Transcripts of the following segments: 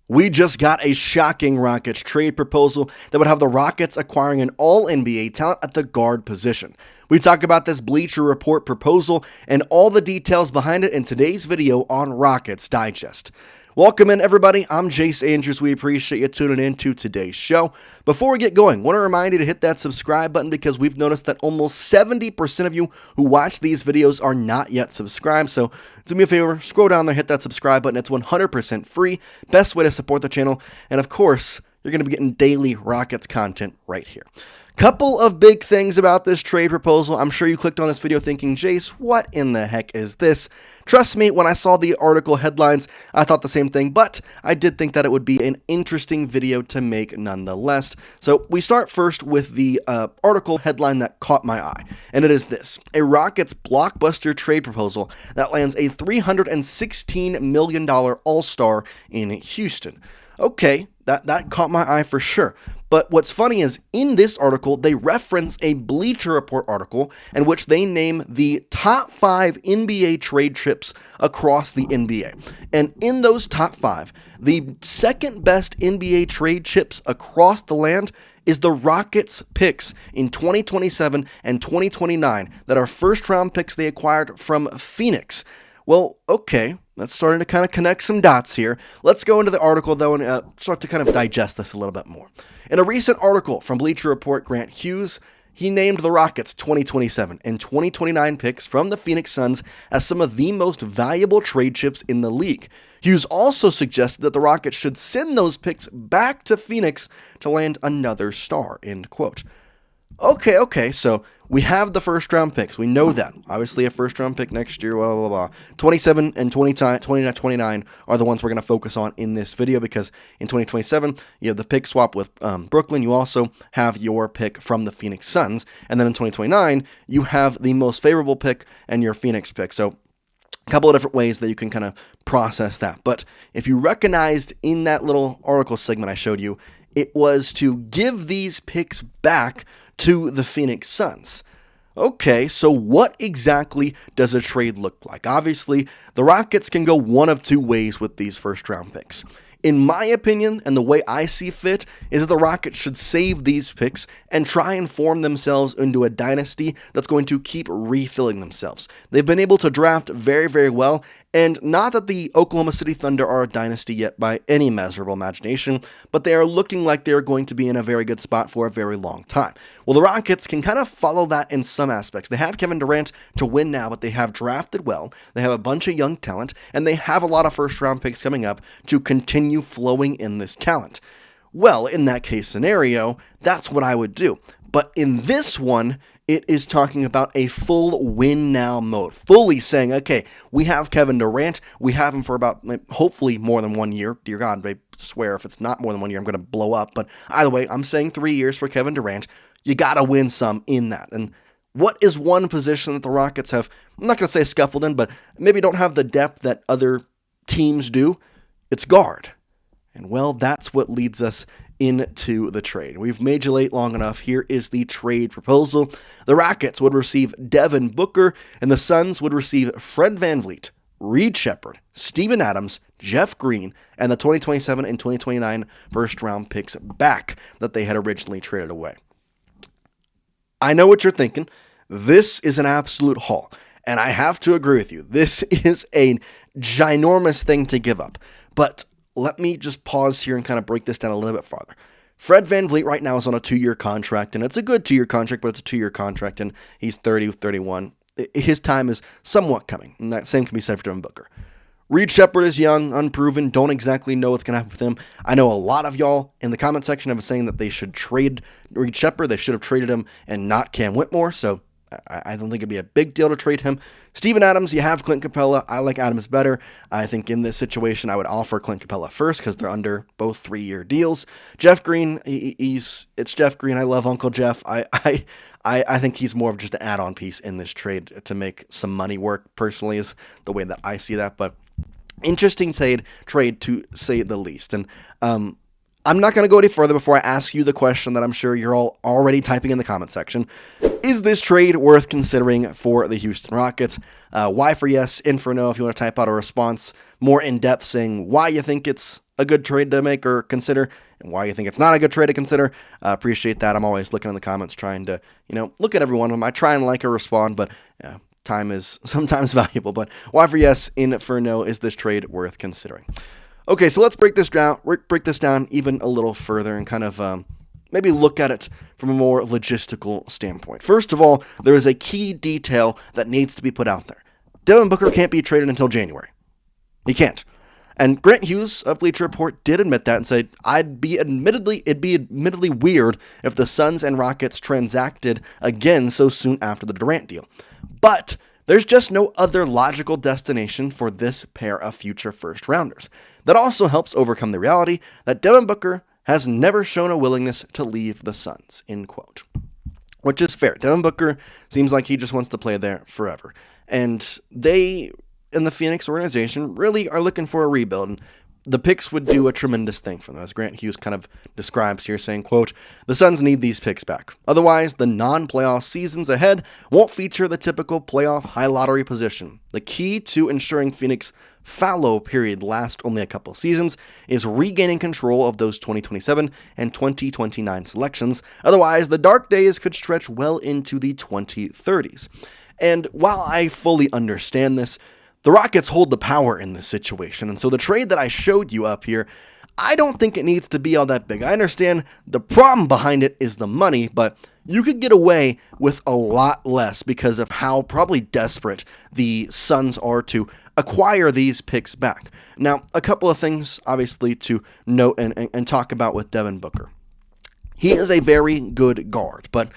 We just got a shocking Rockets trade proposal that would have the Rockets acquiring an all-NBA talent at the guard position. We talk about this Bleacher Report proposal and all the details behind it in today's video on Rockets Digest. Welcome in, everybody. I'm Jace Andrews. We appreciate you tuning in to today's show. Before we get going, I want to remind you to hit that subscribe button because we've noticed that almost 70% of you who watch these videos are not yet subscribed. So do me a favor, scroll down there, hit that subscribe button. It's 100% free. Best way to support the channel. And of course, you're going to be getting daily Rockets content right here. Couple of big things about this trade proposal. I'm sure you clicked on this video thinking, Jace, what in the heck is this? Trust me, when I saw the article headlines, I thought the same thing, but I did think that it would be an interesting video to make nonetheless. So we start first with the article headline that caught my eye, and it is this: a Rockets blockbuster trade proposal that lands a $316 million all-star in Houston. Okay, that caught my eye for sure. But what's funny is in this article, they reference a Bleacher Report article in which they name the top 5 NBA trade chips across the NBA. And in those top 5, the second best NBA trade chips across the land is the Rockets picks in 2027 and 2029 that are first-round picks they acquired from Phoenix. Well, okay, that's starting to kind of connect some dots here. Let's go into the article, though, and start to kind of digest this a little bit more. In a recent article from Bleacher Report, Grant Hughes, he named the Rockets' 2027 and 2029 picks from the Phoenix Suns as some of the most valuable trade chips in the league. Hughes also suggested that the Rockets should send those picks back to Phoenix to land another star, end quote. Okay, so we have the first-round picks. We know that. Obviously, a first-round pick next year, blah, blah, blah. 27 and 29 are the ones we're going to focus on in this video because in 2027, you have the pick swap with Brooklyn. You also have your pick from the Phoenix Suns. And then in 2029, you have the most favorable pick and your Phoenix pick. So a couple of different ways that you can kind of process that. But if you recognized in that little article segment I showed you, it was to give these picks back to the Phoenix Suns. Okay, so what exactly does a trade look like? Obviously, the Rockets can go one of two ways with these first-round picks. In my opinion, and the way I see fit, is that the Rockets should save these picks and try and form themselves into a dynasty that's going to keep refilling themselves. They've been able to draft very, very well, and not that the Oklahoma City Thunder are a dynasty yet by any measurable imagination, but they are looking like they're going to be in a very good spot for a very long time. Well, the Rockets can kind of follow that in some aspects. They have Kevin Durant to win now, but they have drafted well, they have a bunch of young talent, and they have a lot of first-round picks coming up to continue flowing in this talent. Well, in that case scenario, that's what I would do. But in this one, it is talking about a full win now mode, fully saying, okay, we have Kevin Durant, we have him for about, hopefully more than 1 year. Dear God, I swear if it's not more than 1 year, I'm going to blow up. But either way, I'm saying 3 years for Kevin Durant. You got to win some in that. And what is one position that the Rockets have, I'm not going to say scuffled in, but maybe don't have the depth that other teams do? It's guard. And well, that's what leads us into the trade. We've made you late long enough. Here is the trade proposal. The Rockets would receive Devin Booker, and the Suns would receive Fred Vanvleet, Reed Sheppard, Steven Adams, Jeff Green, and the 2027 and 2029 first-round picks back that they had originally traded away. I know what you're thinking. This is an absolute haul, and I have to agree with you. This is a ginormous thing to give up, but let me just pause here and kind of break this down a little bit farther. Fred VanVleet right now is on a 2-year contract, and it's a good 2-year contract, but it's a 2-year contract, and he's 30, 31. His time is somewhat coming, and that same can be said for Devin Booker. Reed Sheppard is young, unproven, don't exactly know what's going to happen with him. I know a lot of y'all in the comment section have been saying that they should trade Reed Sheppard. They should have traded him and not Cam Whitmore, so I don't think it'd be a big deal to trade him. Steven Adams, you have Clint Capella. I like Adams better. I think in this situation, I would offer Clint Capella first because they're under both 3-year deals. Jeff Green, it's Jeff Green. I love Uncle Jeff. I think he's more of just an add-on piece in this trade to make some money work, personally, is the way that I see that. But interesting trade to say the least. And I'm not going to go any further before I ask you the question that I'm sure you're all already typing in the comment section. Is this trade worth considering for the Houston Rockets? Y for yes, N for no if you want to type out a response more in depth saying why you think it's a good trade to make or consider, and why you think it's not a good trade to consider. Appreciate that. I'm always looking in the comments, trying to, look at every one of them. I try and like or respond, but time is sometimes valuable. But why for yes, in for no, is this trade worth considering? Okay, so let's break this down even a little further and kind of maybe look at it from a more logistical standpoint. First of all, there is a key detail that needs to be put out there. Devin Booker can't be traded until January. He can't. And Grant Hughes of Bleacher Report did admit that and said, it'd be admittedly weird if the Suns and Rockets transacted again so soon after the Durant deal. But there's just no other logical destination for this pair of future first-rounders. That also helps overcome the reality that Devin Booker has never shown a willingness to leave the Suns, end quote. Which is fair. Devin Booker seems like he just wants to play there forever. And they, in the Phoenix organization, really are looking for a rebuild. And the picks would do a tremendous thing for them, as Grant Hughes kind of describes here, saying, quote, "The Suns need these picks back. Otherwise, the non-playoff seasons ahead won't feature the typical playoff high lottery position. The key to ensuring Phoenix fallow period lasts only a couple seasons is regaining control of those 2027 and 2029 selections. Otherwise, the dark days could stretch well into the 2030s. And while I fully understand this, the Rockets hold the power in this situation, and so the trade that I showed you up here, I don't think it needs to be all that big. I understand the problem behind it is the money, but you could get away with a lot less because of how probably desperate the Suns are to acquire these picks back. Now, a couple of things, obviously, to note and talk about with Devin Booker. He is a very good guard, but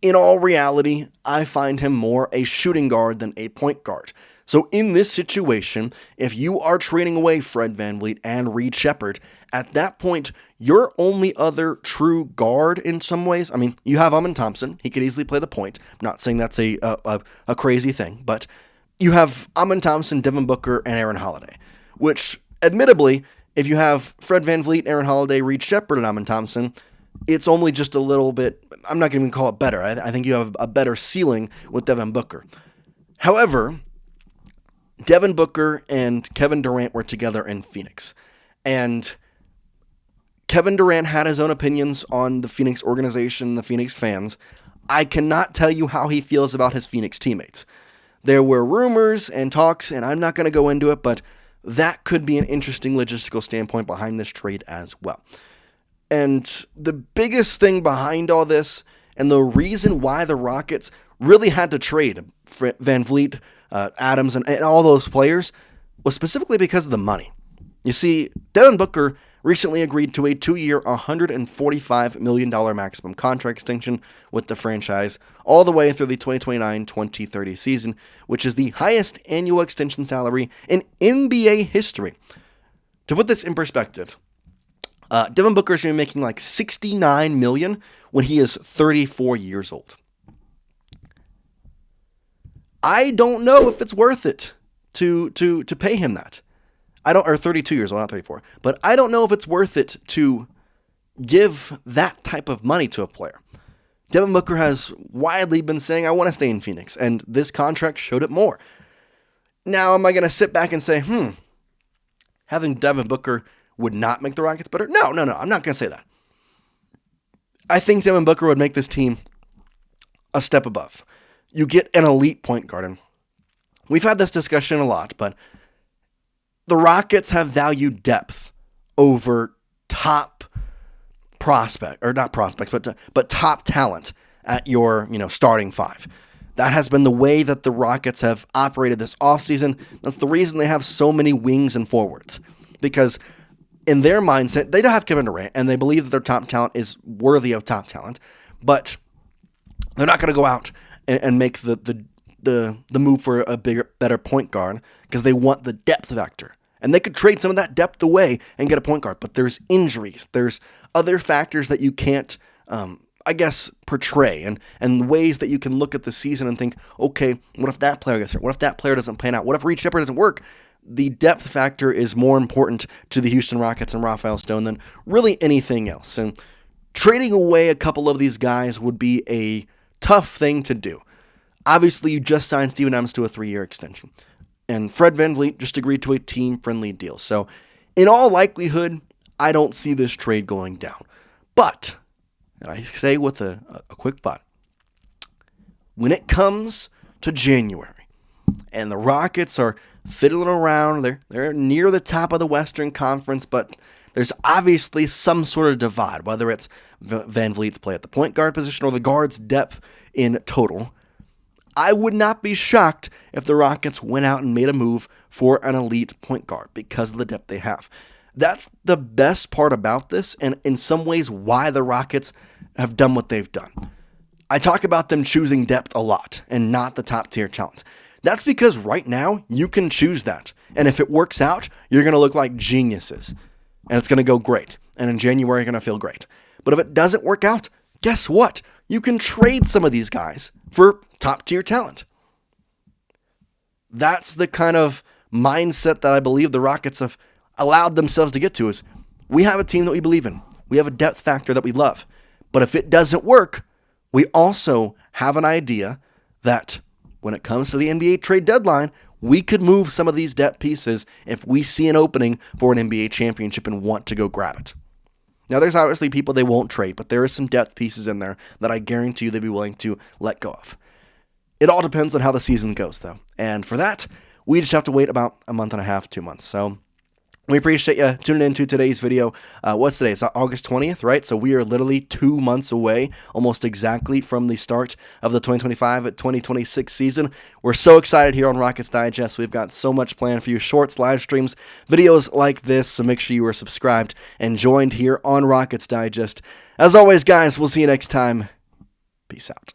in all reality, I find him more a shooting guard than a point guard. So in this situation, if you are trading away Fred VanVleet and Sheppard, at that point, your only other true guard in some ways, I mean, you have Amen Thompson. He could easily play the point. I'm not saying that's a crazy thing, but you have Amen Thompson, Devin Booker, and Aaron Holiday, which, admittedly, if you have Fred VanVleet, Aaron Holiday, Sheppard, and Amen Thompson, it's only just a little bit, I'm not going to even call it better. I think you have a better ceiling with Devin Booker. However, Devin Booker and Kevin Durant were together in Phoenix, and Kevin Durant had his own opinions on the Phoenix organization, the Phoenix fans. I cannot tell you how he feels about his Phoenix teammates. There were rumors and talks, and I'm not going to go into it, but that could be an interesting logistical standpoint behind this trade as well. And the biggest thing behind all this, and the reason why the Rockets really had to trade VanVleet, Adams, and all those players, was specifically because of the money. You see, Devin Booker recently agreed to a 2-year, $145 million maximum contract extension with the franchise all the way through the 2029-2030 season, which is the highest annual extension salary in NBA history. To put this in perspective, Devin Booker is going to be making like $69 million when he is 34 years old. I don't know if it's worth it to pay him that. Or 32 years old, not 34. But I don't know if it's worth it to give that type of money to a player. Devin Booker has widely been saying, I want to stay in Phoenix, and this contract showed it more. Now, am I going to sit back and say, having Devin Booker would not make the Rockets better? No, I'm not going to say that. I think Devin Booker would make this team a step above. You get an elite point guard. And we've had this discussion a lot, but the Rockets have valued depth over top prospect, or not prospects, but top talent at your, starting five. That has been the way that the Rockets have operated this offseason. That's the reason they have so many wings and forwards. Because in their mindset, they don't have Kevin Durant, and they believe that their top talent is worthy of top talent, but they're not going to go out and make the move for a bigger, better point guard because they want the depth factor. And they could trade some of that depth away and get a point guard, but there's injuries. There's other factors that you can't, portray, and ways that you can look at the season and think, okay, what if that player gets hurt? What if that player doesn't pan out? What if Sheppard doesn't work? The depth factor is more important to the Houston Rockets and Rafael Stone than really anything else. And trading away a couple of these guys would be a tough thing to do. Obviously, you just signed Steven Adams to a 3-year extension. And Fred VanVleet just agreed to a team-friendly deal. So, in all likelihood, I don't see this trade going down. But, and I say with a quick but, when it comes to January and the Rockets are fiddling around, they're near the top of the Western Conference, but there's obviously some sort of divide, whether it's VanVleet's play at the point guard position or the guard's depth in total. I would not be shocked if the Rockets went out and made a move for an elite point guard because of the depth they have. That's the best part about this, and in some ways why the Rockets have done what they've done. I talk about them choosing depth a lot and not the top tier talent. That's because right now you can choose that. And if it works out, you're going to look like geniuses. And it's going to go great. And in January, you're going to feel great. But if it doesn't work out, guess what? You can trade some of these guys for top tier talent. That's the kind of mindset that I believe the Rockets have allowed themselves to get to, is we have a team that we believe in. We have a depth factor that we love. But if it doesn't work, we also have an idea that when it comes to the NBA trade deadline, we could move some of these depth pieces if we see an opening for an NBA championship and want to go grab it. Now, there's obviously people they won't trade, but there are some depth pieces in there that I guarantee you they'd be willing to let go of. It all depends on how the season goes, though. And for that, we just have to wait about a month and a half, 2 months. So we appreciate you tuning into today's video. What's today? It's August 20th, right? So we are literally 2 months away, almost exactly, from the start of the 2025-2026 season. We're so excited here on Rockets Digest. We've got so much planned for you. Shorts, live streams, videos like this. So make sure you are subscribed and joined here on Rockets Digest. As always, guys, we'll see you next time. Peace out.